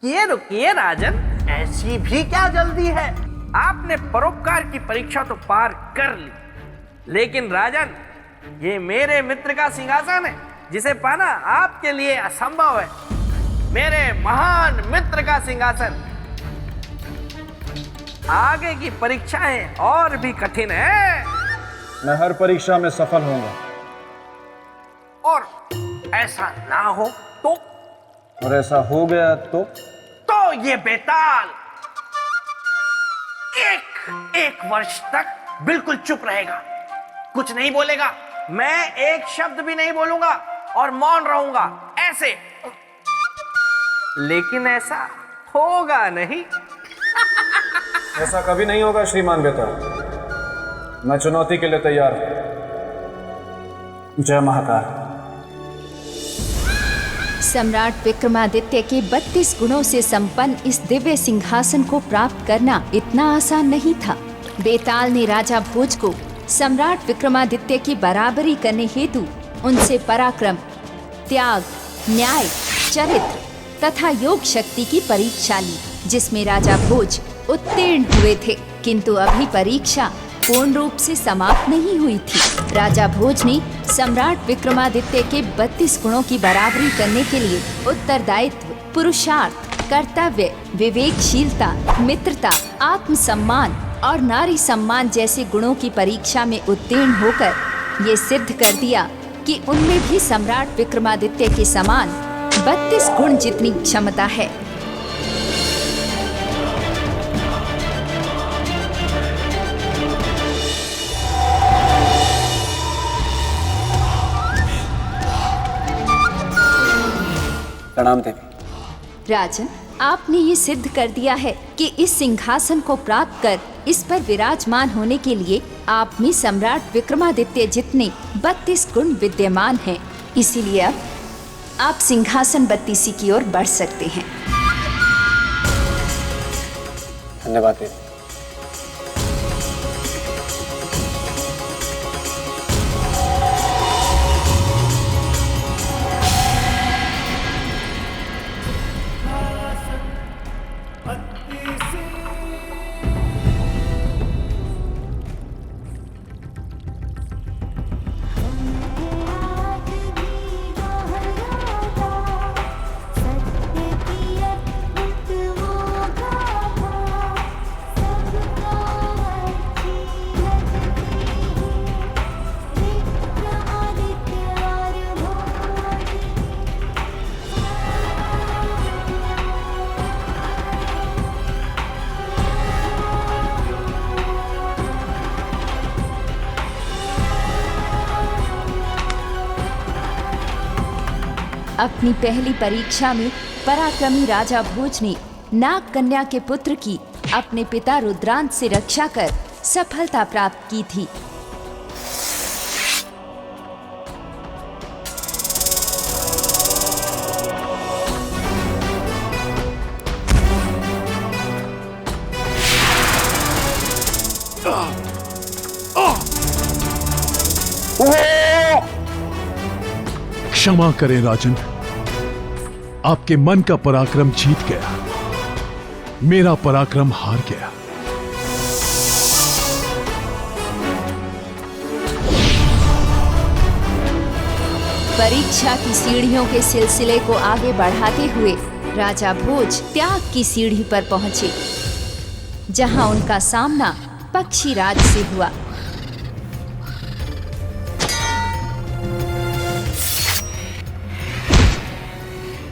रुकिए राजन, ऐसी भी क्या जल्दी है? आपने परोपकार की परीक्षा तो पार कर ली, लेकिन राजन, ये मेरे मित्र का सिंहासन है जिसे पाना आपके लिए असंभव है। मेरे महान मित्र का सिंहासन। आगे की परीक्षाएं और भी कठिन है। मैं हर परीक्षा में सफल होऊंगा। और ऐसा ना हो तो? और ऐसा हो गया तो ये बेताल एक वर्ष तक बिल्कुल चुप रहेगा, कुछ नहीं बोलेगा। मैं एक शब्द भी नहीं बोलूंगा और मौन रहूंगा ऐसे। लेकिन ऐसा होगा नहीं। ऐसा कभी नहीं होगा श्रीमान बेताल। मैं चुनौती के लिए तैयार हूं। जय महाकाल। सम्राट विक्रमादित्य के 32 गुणों से संपन्न इस दिव्य सिंहासन को प्राप्त करना इतना आसान नहीं था। बेताल ने राजा भोज को सम्राट विक्रमादित्य की बराबरी करने हेतु उनसे पराक्रम, त्याग, न्याय, चरित्र तथा योग शक्ति की परीक्षा ली, जिसमें राजा भोज उत्तीर्ण हुए थे। किंतु अभी परीक्षा पूर्ण रूप से समाप्त नहीं हुई थी। राजा भोज ने सम्राट विक्रमादित्य के 32 गुणों की बराबरी करने के लिए उत्तरदायित्व, पुरुषार्थ, कर्तव्य, विवेकशीलता, मित्रता, आत्मसम्मान और नारी सम्मान जैसे गुणों की परीक्षा में उत्तीर्ण होकर ये सिद्ध कर दिया कि उनमें भी सम्राट विक्रमादित्य के समान 32 गुण जितनी क्षमता है। प्रणाम देवी। राजन, आपने ये सिद्ध कर दिया है कि इस सिंहासन को प्राप्त कर इस पर विराजमान होने के लिए आप में सम्राट विक्रमादित्य जितने 32 गुण विद्यमान हैं। इसीलिए अब आप सिंहासन 32 की ओर बढ़ सकते हैं। धन्यवाद देवी। अपनी पहली परीक्षा में पराक्रमी राजा भोज ने नाग कन्या के पुत्र की अपने पिता रुद्रांत से रक्षा कर सफलता प्राप्त की थी। क्षमा करें राजन, आपके मन का पराक्रम जीत गया, मेरा पराक्रम हार गया। परीक्षा की सीढ़ियों के सिलसिले को आगे बढ़ाते हुए राजा भोज त्याग की सीढ़ी पर पहुंचे, जहां उनका सामना पक्षीराज से हुआ।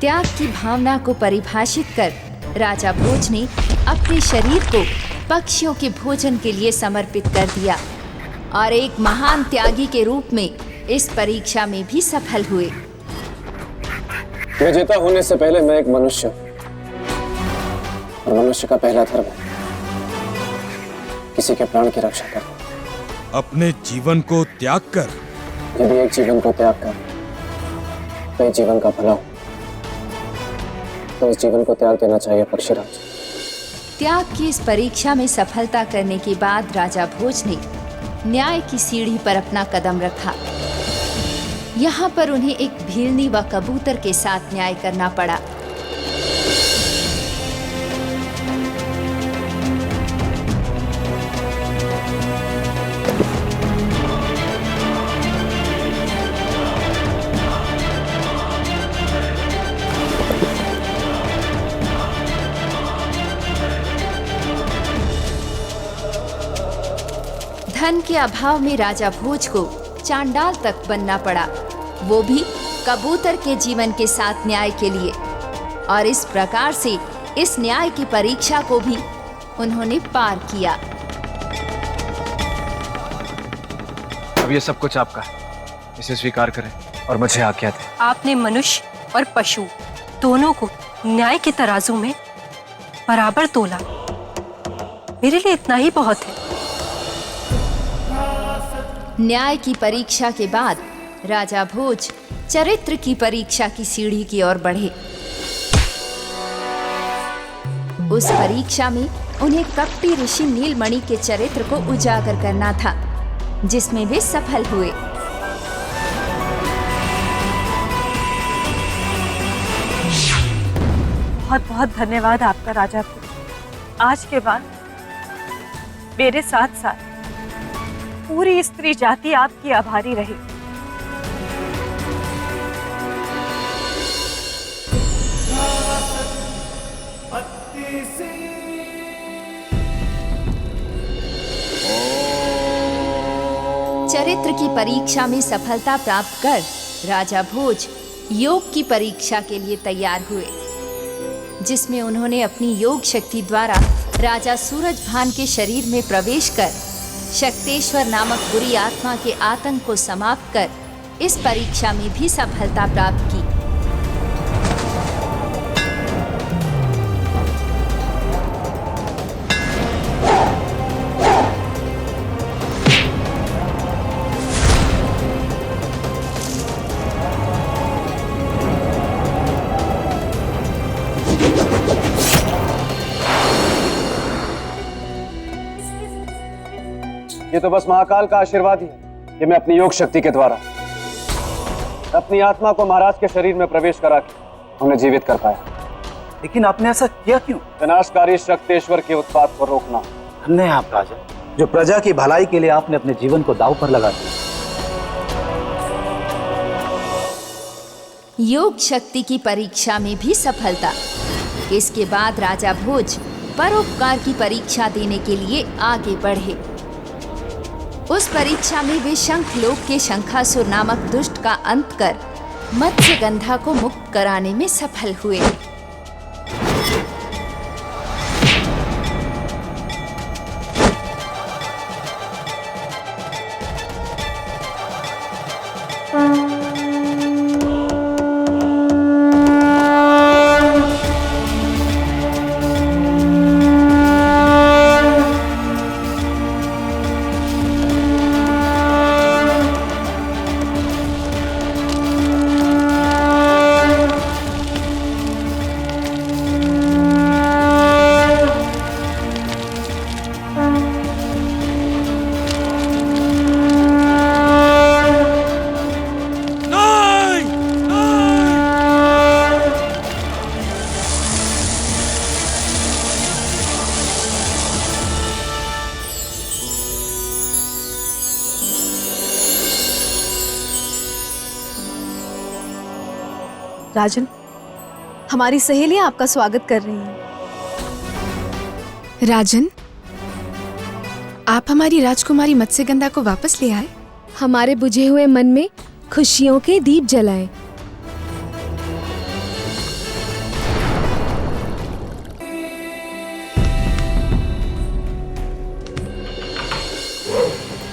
त्याग की भावना को परिभाषित कर राजा भोज ने अपने शरीर को पक्षियों के भोजन के लिए समर्पित कर दिया और एक महान त्यागी के रूप में इस परीक्षा में भी सफल हुए। विजेता होने से पहले मैं एक मनुष्य, और मनुष्य का पहला धर्म है किसी के प्राण की रक्षा करना। अपने जीवन को त्याग कर, यदि एक जीवन को त्याग कर तो एक जीवन का भला हो, तो इस जीवन को त्याग देना चाहिए पक्षीराज। त्याग की इस परीक्षा में सफलता करने के बाद राजा भोज ने न्याय की सीढ़ी पर अपना कदम रखा। यहाँ पर उन्हें एक भीलनी व कबूतर के साथ न्याय करना पड़ा। धन के अभाव में राजा भोज को चांडाल तक बनना पड़ा, वो भी कबूतर के जीवन के साथ न्याय के लिए। और इस प्रकार से इस न्याय की परीक्षा को भी उन्होंने पार किया। अब ये सब कुछ आपका है, इसे स्वीकार करें और मुझे आज्ञा दें। आपने मनुष्य और पशु दोनों को न्याय के तराजू में बराबर तोला। मेरे लिए इतना ही बहुत है। न्याय की परीक्षा के बाद राजा भोज चरित्र की परीक्षा की सीढ़ी की ओर बढ़े। उस परीक्षा में उन्हें कपटी ऋषि नीलमणि के चरित्र को उजागर करना था, जिसमें वे सफल हुए। बहुत बहुत धन्यवाद आपका राजा भोज। आज के बाद मेरे साथ साथ पूरी स्त्री जाति आपकी आभारी रही। चरित्र की परीक्षा में सफलता प्राप्त कर राजा भोज योग की परीक्षा के लिए तैयार हुए, जिसमें उन्होंने अपनी योग शक्ति द्वारा राजा सूरजभान के शरीर में प्रवेश कर शक्तेश्वर नामक बुरी आत्मा के आतंक को समाप्त कर इस परीक्षा में भी सफलता प्राप्त की। ये तो बस महाकाल का आशीर्वाद ही है कि मैं अपनी योग शक्ति के द्वारा अपनी आत्मा को महाराज के शरीर में प्रवेश करा के उन्हें जीवित कर पाया। लेकिन आपने ऐसा किया क्यों? विनाशकारी शक्तेश्वर के उत्पात को रोकना। धन्य है आप राजा, जो प्रजा की भलाई के लिए आपने अपने जीवन को दांव पर लगा दिया। योग शक्ति की परीक्षा में भी सफलता। इसके बाद राजा भोज परोपकार की परीक्षा देने के लिए आगे बढ़े। उस परीक्षा में वे शंखलोक के शंखासुर नामक दुष्ट का अंत कर मत्स्यगंधा को मुक्त कराने में सफल हुए। राजन, हमारी सहेलियां आपका स्वागत कर रही हैं। राजन, आप हमारी राजकुमारी मत्स्यगंधा को वापस ले आए। हमारे बुझे हुए मन में खुशियों के दीप जलाएं।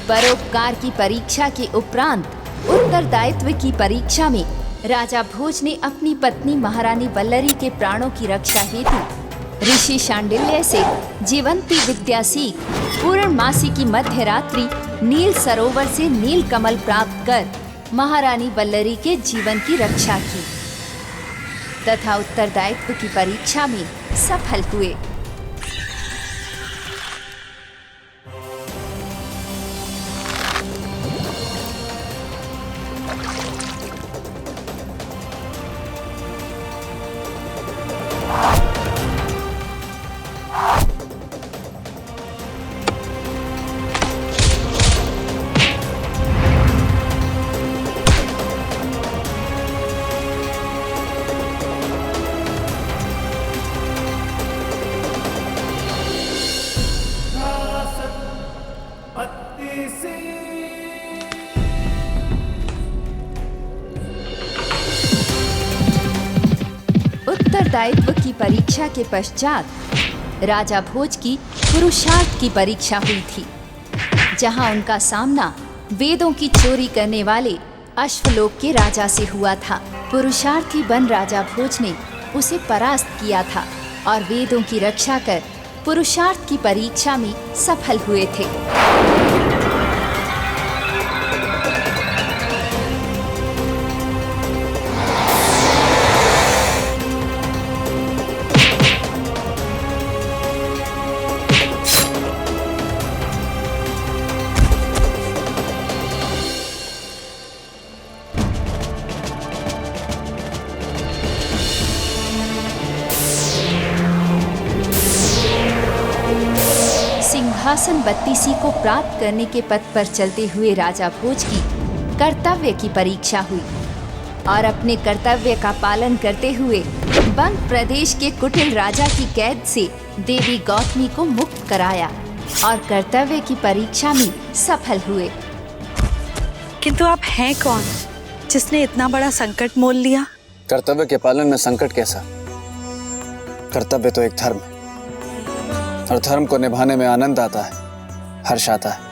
परोपकार की परीक्षा के उपरांत उत्तरदायित्व की परीक्षा में राजा भोज ने अपनी पत्नी महारानी वल्लरी के प्राणों की रक्षा हेतु ऋषि शांडिल्य से जीवंती विद्या सीख पूर्णमासी की मध्य रात्रि नील सरोवर से नील कमल प्राप्त कर महारानी वल्लरी के जीवन की रक्षा की तथा उत्तरदायित्व की परीक्षा में सफल हुए। उत्तरदायित्व की परीक्षा के पश्चात राजा भोज की पुरुषार्थ की परीक्षा हुई थी, जहां उनका सामना वेदों की चोरी करने वाले अश्वलोक के राजा से हुआ था। पुरुषार्थी बन राजा भोज ने उसे परास्त किया था और वेदों की रक्षा कर पुरुषार्थ की परीक्षा में सफल हुए थे। सिंहासन 32 को प्राप्त करने के पथ पर चलते हुए राजा भोज की कर्तव्य की परीक्षा हुई और अपने कर्तव्य का पालन करते हुए बंग प्रदेश के कुटिल राजा की कैद से देवी गौतमी को मुक्त कराया और कर्तव्य की परीक्षा में सफल हुए। किंतु आप हैं कौन जिसने इतना बड़ा संकट मोल लिया? कर्तव्य के पालन में संकट कैसा? कर्तव्य तो एक धर्म है और धर्म को निभाने में आनंद आता है, हर्ष आता है।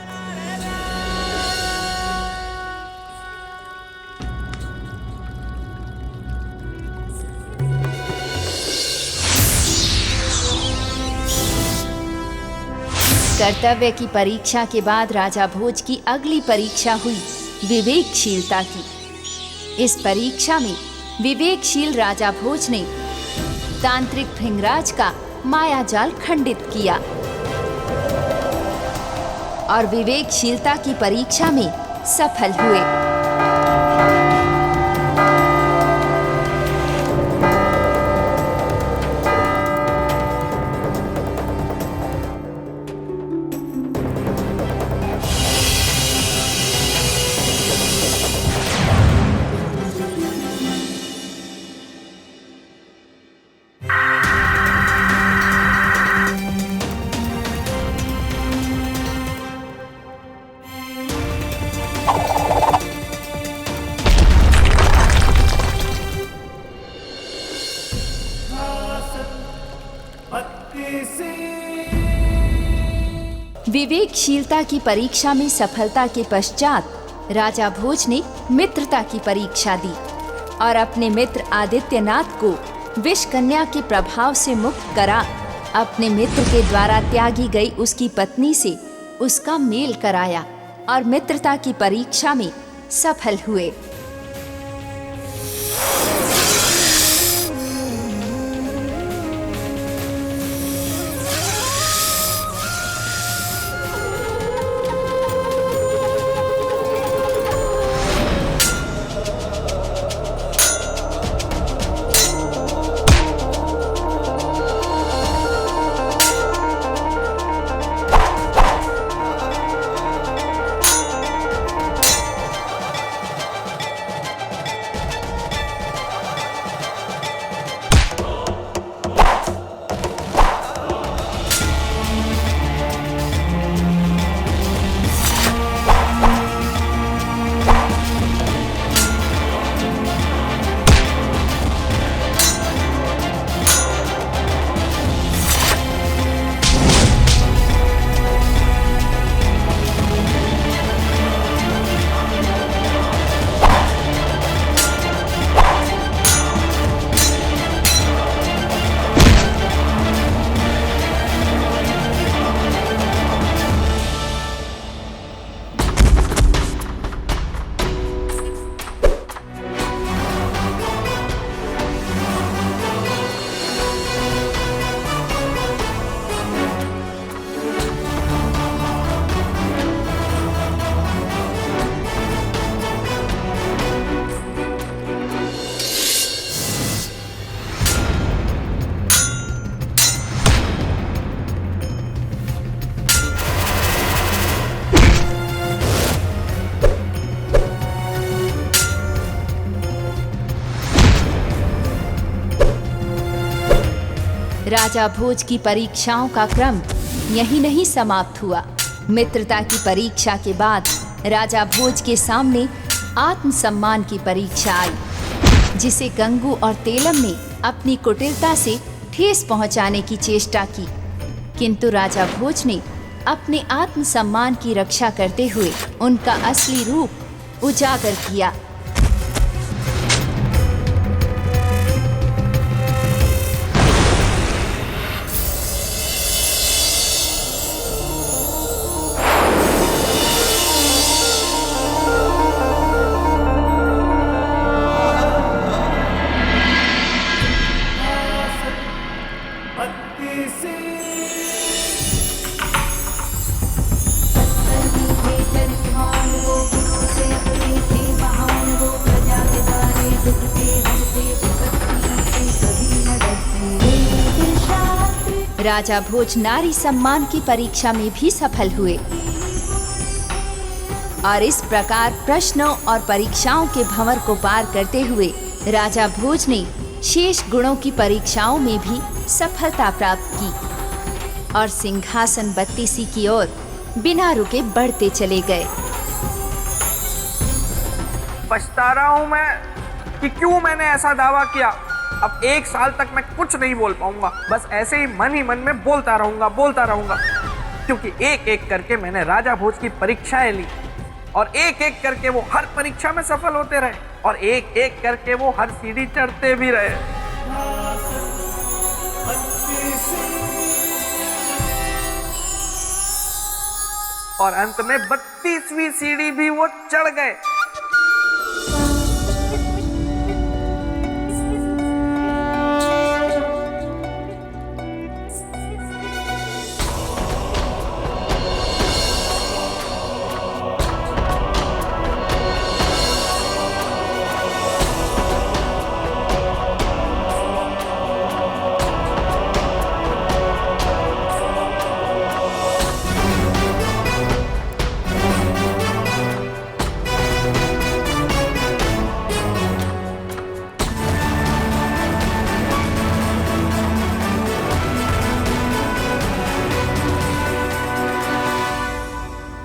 कर्तव्य की परीक्षा के बाद राजा भोज की अगली परीक्षा हुई विवेकशीलता की। इस परीक्षा में विवेकशील राजा भोज ने तांत्रिक भृंगराज का मायाजाल खंडित किया और विवेकशीलता की परीक्षा में सफल हुए। विवेकशीलता की परीक्षा में सफलता के पश्चात राजा भोज ने मित्रता की परीक्षा दी और अपने मित्र आदित्यनाथ को विष कन्या के प्रभाव से मुक्त करा अपने मित्र के द्वारा त्यागी गई उसकी पत्नी से उसका मेल कराया और मित्रता की परीक्षा में सफल हुए। राजा भोज की परीक्षाओं का क्रम यही नहीं समाप्त हुआ। मित्रता की परीक्षा के बाद राजा भोज के सामने आत्मसम्मान की परीक्षा आई। जिसे गंगू और तेलम ने अपनी कुटिलता से ठेस पहुंचाने की चेष्टा की, किंतु राजा भोज ने अपने आत्मसम्मान की रक्षा करते हुए उनका असली रूप उजागर किया। राजा भोज नारी सम्मान की परीक्षा में भी सफल हुए और इस प्रकार प्रश्नों और परीक्षाओं के भंवर को पार करते हुए राजा भोज ने शेष गुणों की परीक्षाओं में भी सफलता प्राप्त की और सिंहासन बत्तीसी की ओर बिना रुके बढ़ते चले गए। पछता रहा हूं मैं कि क्यों मैंने ऐसा दावा किया। अब 1 साल तक मैं कुछ नहीं बोल पाऊंगा, बस ऐसे ही मन में बोलता रहूंगा, क्योंकि एक एक करके मैंने राजा भोज की परीक्षाएं ली और एक एक करके वो हर परीक्षा में सफल होते रहे और एक एक करके वो हर सीढ़ी चढ़ते भी रहे। और अंत में 32वीं सीढ़ी भी वो चढ़ गए।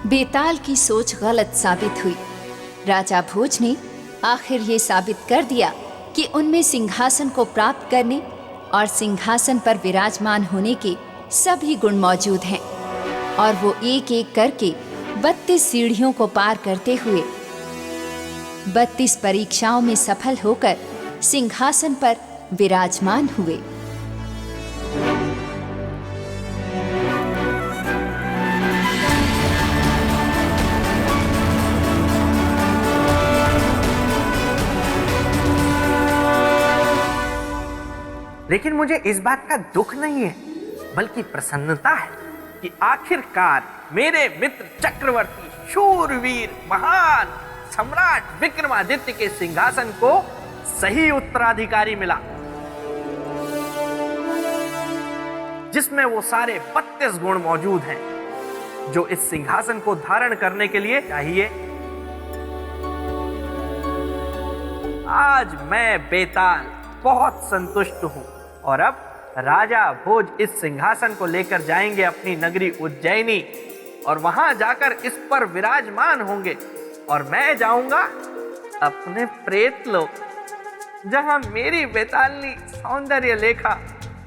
बेताल की सोच गलत साबित हुई। राजा भोज ने आखिर ये साबित कर दिया कि उनमें सिंहासन को प्राप्त करने और सिंहासन पर विराजमान होने के सभी गुण मौजूद हैं और वो एक एक करके 32 सीढ़ियों को पार करते हुए 32 परीक्षाओं में सफल होकर सिंहासन पर विराजमान हुए। लेकिन मुझे इस बात का दुख नहीं है, बल्कि प्रसन्नता है कि आखिरकार मेरे मित्र चक्रवर्ती शूरवीर महान सम्राट विक्रमादित्य के सिंहासन को सही उत्तराधिकारी मिला, जिसमें वो सारे 32 गुण मौजूद हैं जो इस सिंहासन को धारण करने के लिए चाहिए। आज मैं बेताल बहुत संतुष्ट हूं और अब राजा भोज इस सिंहासन को लेकर जाएंगे अपनी नगरी उज्जैनी और वहां जाकर इस पर विराजमान होंगे और मैं जाऊंगा अपने प्रेत लोक, जहां मेरी बेतालनी सौंदर्य लेखा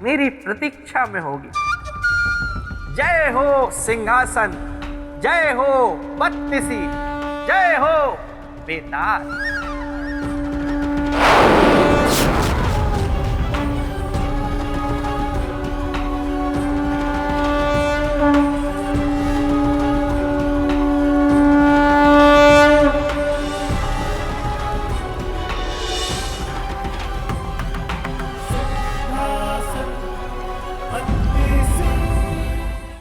मेरी प्रतीक्षा में होगी। जय हो सिंहासन, जय हो बत्तीसी, जय हो बेताल।